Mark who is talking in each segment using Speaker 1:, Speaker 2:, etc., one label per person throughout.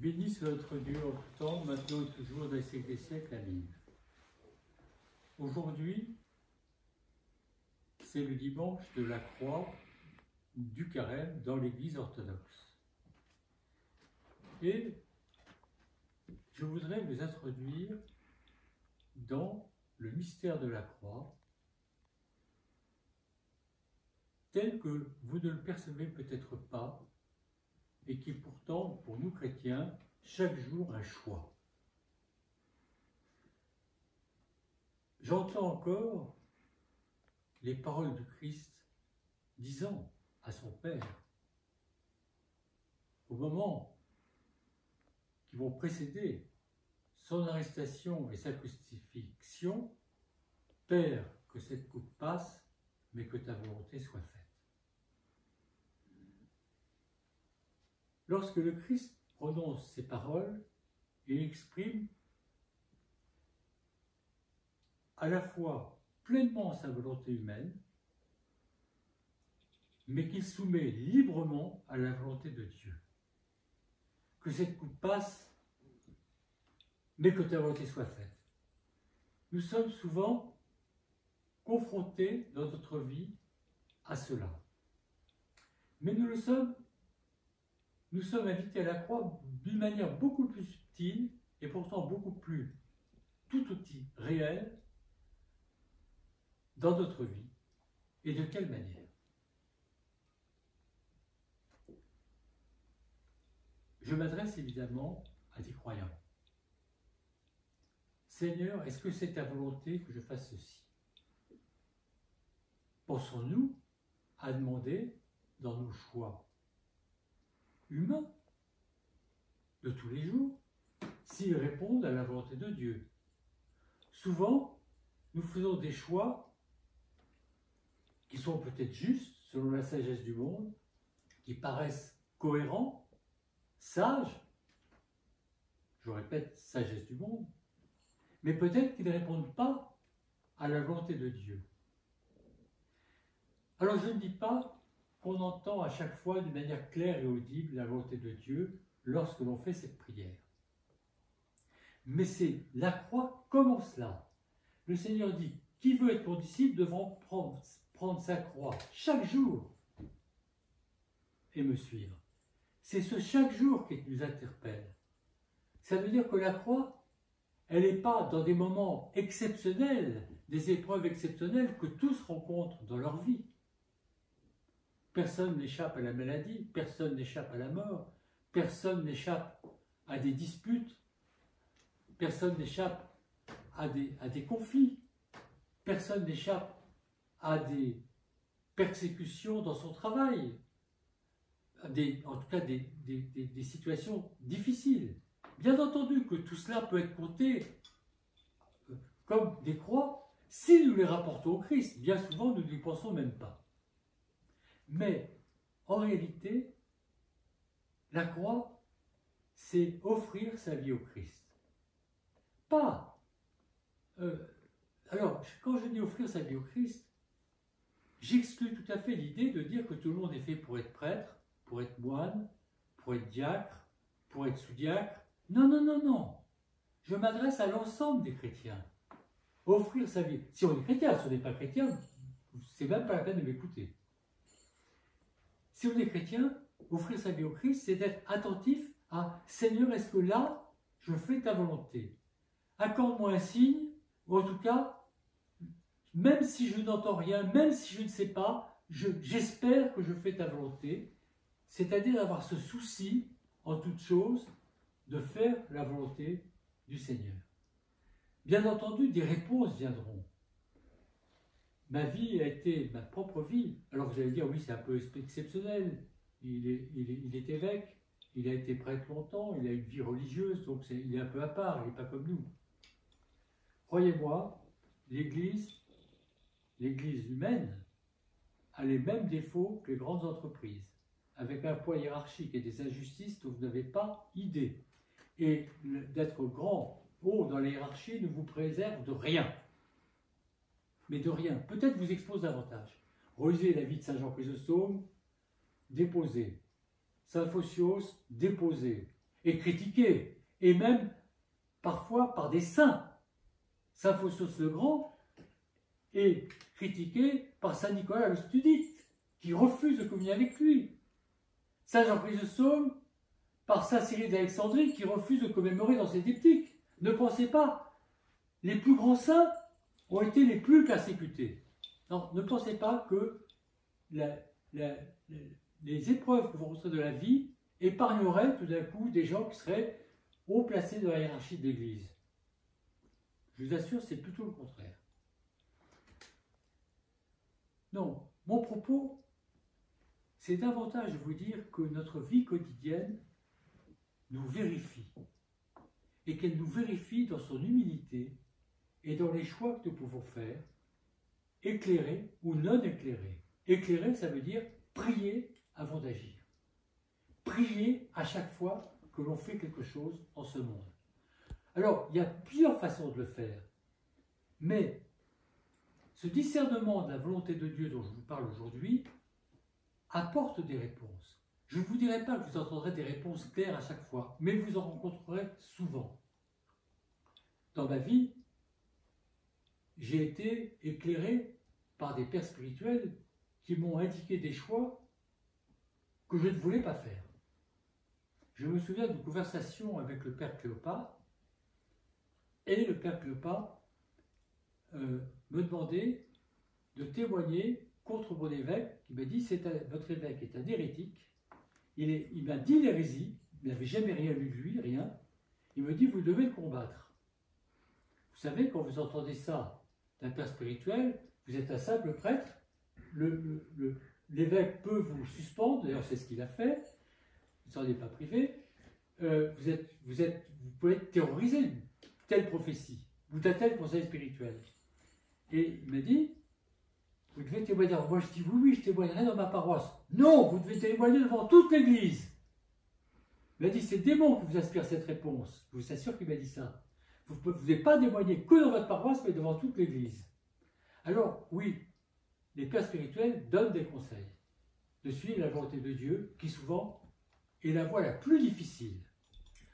Speaker 1: Béni soit notre Dieu en tout temps, maintenant et toujours, dans les siècles des siècles. Amen. Aujourd'hui, c'est le dimanche de la croix du carême dans l'Église orthodoxe. Et je voudrais vous introduire dans le mystère de la croix, tel que vous ne le percevez peut-être pas, et qui est pourtant, pour nous chrétiens, chaque jour un choix. J'entends encore les paroles du Christ disant à son Père, au moment qui vont précéder son arrestation et sa crucifixion, « Père, que cette coupe passe, mais que ta volonté soit faite. » Lorsque le Christ prononce ces paroles, il exprime à la fois pleinement sa volonté humaine, mais qu'il soumet librement à la volonté de Dieu. Que cette coupe passe, mais que ta volonté soit faite. Nous sommes souvent confrontés dans notre vie à cela. Mais nous sommes invités à la croix d'une manière beaucoup plus subtile et pourtant beaucoup plus tout aussi réelle dans notre vie. Et de quelle manière? Je m'adresse évidemment à des croyants. Seigneur, est-ce que c'est ta volonté que je fasse ceci? Pensons-nous à demander dans nos choix humains de tous les jours s'ils répondent à la volonté de Dieu? Souvent, nous faisons des choix qui sont peut-être justes selon la sagesse du monde, qui paraissent cohérents, sages, je répète, sagesse du monde, mais peut-être qu'ils ne répondent pas à la volonté de Dieu. Alors je ne dis pas qu'on entend à chaque fois d'une manière claire et audible la volonté de Dieu lorsque l'on fait cette prière. Mais c'est la croix comme cela. Le Seigneur dit, qui veut être mon disciple devra prendre sa croix chaque jour et me suivre. C'est ce chaque jour qui nous interpelle. Ça veut dire que la croix, elle n'est pas dans des moments exceptionnels, des épreuves exceptionnelles que tous rencontrent dans leur vie. Personne n'échappe à la maladie, personne n'échappe à la mort, personne n'échappe à des disputes, personne n'échappe à des conflits, personne n'échappe à des persécutions dans son travail, en tout cas des situations difficiles. Bien entendu que tout cela peut être compté comme des croix si nous les rapportons au Christ. Bien souvent, nous n'y pensons même pas. Mais, en réalité, la croix, c'est offrir sa vie au Christ. Pas. Alors, quand je dis offrir sa vie au Christ, j'exclus tout à fait l'idée de dire que tout le monde est fait pour être prêtre, pour être moine, pour être diacre, pour être sous-diacre. Non, non, non, non. Je m'adresse à l'ensemble des chrétiens. Offrir sa vie. Si on est chrétien, si on n'est pas chrétien, c'est même pas la peine de m'écouter. Si on est chrétien, offrir sa vie au Christ, c'est d'être attentif à « Seigneur, est-ce que là, je fais ta volonté? Accorde-moi un signe, ou en tout cas, même si je n'entends rien, même si je ne sais pas, j'espère que je fais ta volonté. » C'est-à-dire d'avoir ce souci, en toute chose, de faire la volonté du Seigneur. Bien entendu, des réponses viendront. Ma vie a été ma propre vie. Alors vous allez dire, oui, c'est un peu exceptionnel. Il est évêque, il a été prêtre longtemps, il a une vie religieuse, donc il est un peu à part, il n'est pas comme nous. Croyez-moi, l'Église humaine a les mêmes défauts que les grandes entreprises, avec un poids hiérarchique et des injustices dont vous n'avez pas idée. Et d'être grand, haut dans la hiérarchie ne vous préserve de rien. Mais de rien. Peut-être vous expose davantage. Relisez la vie de Saint Jean Chrysostome, déposé. Saint Phosios, déposé. et critiqué, et même parfois par des saints. Saint Faustos le Grand est critiqué par Saint Nicolas le Studite, qui refuse de communier avec lui. Saint Jean Chrysostome par Saint Cyril d'Alexandrie, qui refuse de commémorer dans ses diptyques. Ne pensez pas, les plus grands saints ont été les plus persécutés. Non, ne pensez pas que les épreuves que vous rencontrez de la vie épargneraient tout d'un coup des gens qui seraient haut placés dans la hiérarchie de l'Église. Je vous assure, c'est plutôt le contraire. Non, mon propos, c'est davantage de vous dire que notre vie quotidienne nous vérifie, et qu'elle nous vérifie dans son humilité et dans les choix que nous pouvons faire, éclairés ou non éclairés. Éclairer, ça veut dire prier avant d'agir. Prier à chaque fois que l'on fait quelque chose en ce monde. Alors, il y a plusieurs façons de le faire, mais ce discernement de la volonté de Dieu dont je vous parle aujourd'hui apporte des réponses. Je ne vous dirai pas que vous entendrez des réponses claires à chaque fois, mais vous en rencontrerez souvent. Dans ma vie, j'ai été éclairé par des pères spirituels qui m'ont indiqué des choix que je ne voulais pas faire. Je me souviens d'une conversation avec le père Cléopas, et le père Cléopas me demandait de témoigner contre mon évêque, qui m'a dit votre évêque est un hérétique, il m'a dit l'hérésie, il n'avait jamais rien lu de lui, rien, il me dit vous devez le combattre. Vous savez, quand vous entendez ça d'un père spirituel, vous êtes un simple prêtre, l'évêque peut vous suspendre, d'ailleurs c'est ce qu'il a fait, vous n'en êtes pas privé, vous pouvez être terrorisé d'une telle prophétie, ou d'un tel conseil spirituel. Et il m'a dit, vous devez témoigner. Alors moi je dis, oui, je témoignerai dans ma paroisse. Non, vous devez témoigner devant toute l'Église. Il m'a dit, c'est le démon qui vous inspire cette réponse. Je vous assure qu'il m'a dit ça. Vous ne pouvez pas témoigner que dans votre paroisse, mais devant toute l'Église. Alors, oui, les pères spirituels donnent des conseils de suivre la volonté de Dieu, qui souvent est la voie la plus difficile.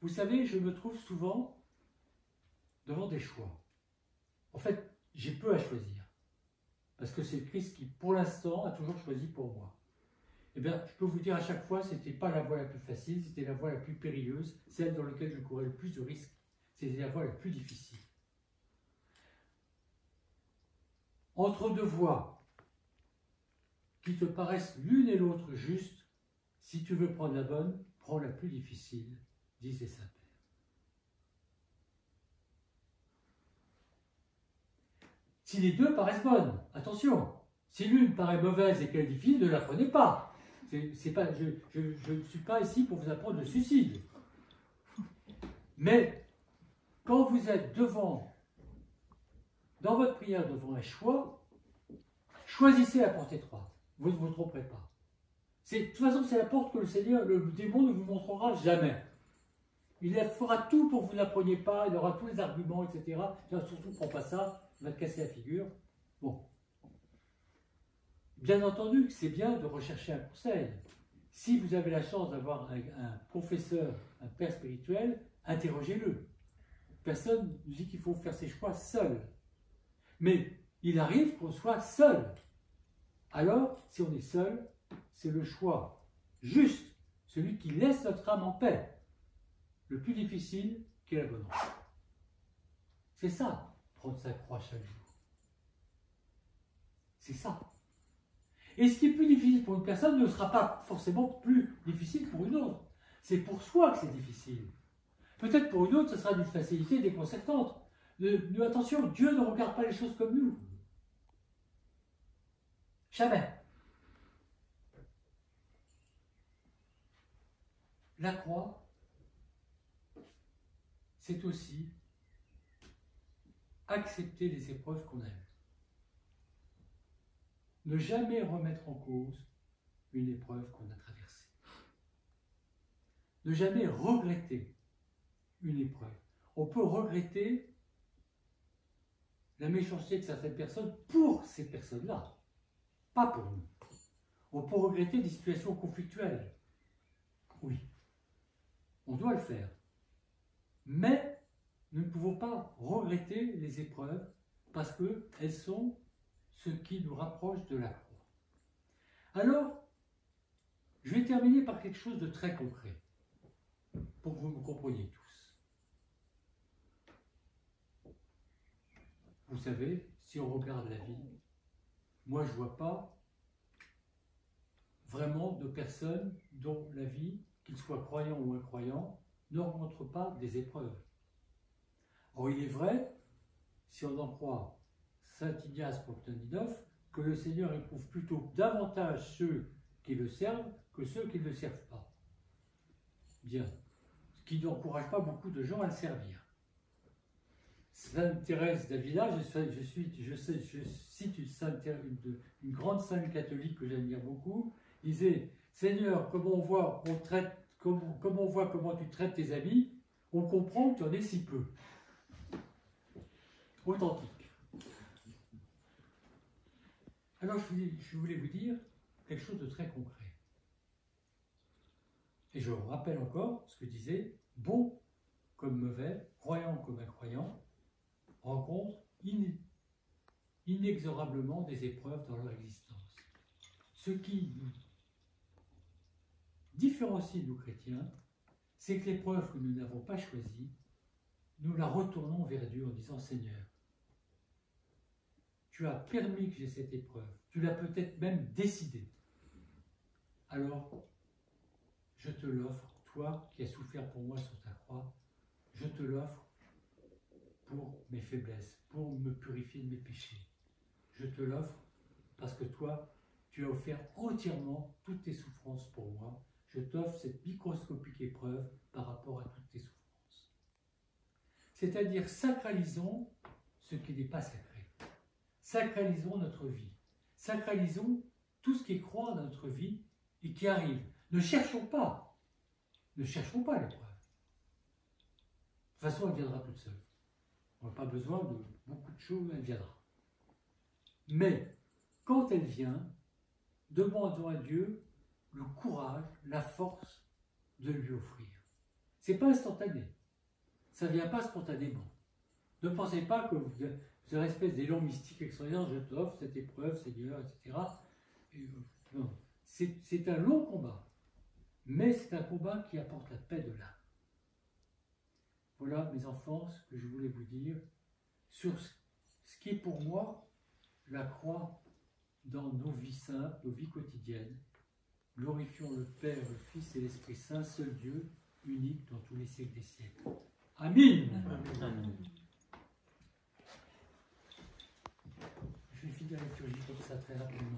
Speaker 1: Vous savez, je me trouve souvent devant des choix. En fait, j'ai peu à choisir. Parce que c'est Christ qui, pour l'instant, a toujours choisi pour moi. Eh bien, je peux vous dire à chaque fois, ce n'était pas la voie la plus facile, c'était la voie la plus périlleuse, celle dans laquelle je courais le plus de risques. C'était la voie la plus difficile. Entre deux voies qui te paraissent l'une et l'autre justes, si tu veux prendre la bonne, prends la plus difficile, disent les saints-pères. Si les deux paraissent bonnes, attention, si l'une paraît mauvaise et qu'elle est difficile, ne la prenez pas. Pas je ne suis pas ici pour vous apprendre le suicide. Mais quand vous êtes dans votre prière devant un choix, choisissez la porte étroite. Vous ne vous tromperez pas. De toute façon, c'est la porte que le Seigneur, le démon ne vous montrera jamais. Il fera tout pour que vous ne la preniez pas, il aura tous les arguments, etc. Surtout, ne prends pas ça, il va te casser la figure. Bon. Bien entendu, c'est bien de rechercher un conseil. Si vous avez la chance d'avoir un professeur, un père spirituel, interrogez-le. Personne ne dit qu'il faut faire ses choix seul. Mais il arrive qu'on soit seul. Alors, si on est seul, c'est le choix juste, celui qui laisse notre âme en paix. Le plus difficile, qui est la bonne route. C'est ça, prendre sa croix chaque jour. C'est ça. Et ce qui est plus difficile pour une personne ne sera pas forcément plus difficile pour une autre. C'est pour soi que c'est difficile. Peut-être pour une autre, ce sera d'une facilité déconcertante. Attention, Dieu ne regarde pas les choses comme nous. Jamais. La croix, c'est aussi accepter les épreuves qu'on a eues. Ne jamais remettre en cause une épreuve qu'on a traversée. Ne jamais regretter une épreuve. On peut regretter la méchanceté de certaines personnes pour ces personnes-là, pas pour nous. On peut regretter des situations conflictuelles. Oui. On doit le faire. Mais nous ne pouvons pas regretter les épreuves parce qu'elles sont ce qui nous rapproche de la croix. Alors, je vais terminer par quelque chose de très concret, pour que vous me compreniez tous. Vous savez, si on regarde la vie, moi je ne vois pas vraiment de personnes dont la vie, qu'ils soient croyants ou incroyants, ne rencontrent pas des épreuves. Or, il est vrai, si on en croit saint Ignace Plantinidoff, que le Seigneur éprouve plutôt davantage ceux qui le servent que ceux qui ne le servent pas. Bien. Ce qui n'encourage pas beaucoup de gens à le servir. Sainte Thérèse d'Avila, je cite une grande sainte catholique que j'admire beaucoup, disait « Seigneur, comment on voit comment tu traites tes amis, on comprend que tu en es si peu. » Authentique. Alors, je voulais vous dire quelque chose de très concret. Et je rappelle encore ce que disait « Bon comme mauvais, croyant comme incroyant, rencontrent inexorablement des épreuves dans leur existence. » Ce qui nous différencie, nous chrétiens, c'est que l'épreuve que nous n'avons pas choisie, nous la retournons vers Dieu en disant « Seigneur, tu as permis que j'ai cette épreuve, tu l'as peut-être même décidé. Alors, je te l'offre, toi qui as souffert pour moi sur ta croix, je te l'offre pour mes faiblesses, pour me purifier de mes péchés. Je te l'offre parce que toi, tu as offert entièrement toutes tes souffrances pour moi. Je t'offre cette microscopique épreuve par rapport à toutes tes souffrances. C'est-à-dire, sacralisons ce qui n'est pas sacré. Sacralisons notre vie. Sacralisons tout ce qui est croix dans notre vie et qui arrive. Ne cherchons pas l'épreuve. De toute façon, elle viendra toute seule. On n'a pas besoin de beaucoup de choses, elle viendra. Mais, quand elle vient, demandons à Dieu le courage, la force de lui offrir. Ce n'est pas instantané. Ça ne vient pas spontanément. Ne pensez pas que vous avez une espèce d'élan mystique extraordinaire, je t'offre cette épreuve, Seigneur, etc. Non. C'est un long combat. Mais c'est un combat qui apporte la paix de l'âme. Voilà, mes enfants, ce que je voulais vous dire sur ce qui est pour moi la croix dans nos vies simples, nos vies quotidiennes. Glorifions le Père, le Fils et l'Esprit Saint, seul Dieu, unique dans tous les siècles des siècles. Amen. Amen. Je vais finir la liturgie comme ça très rapidement.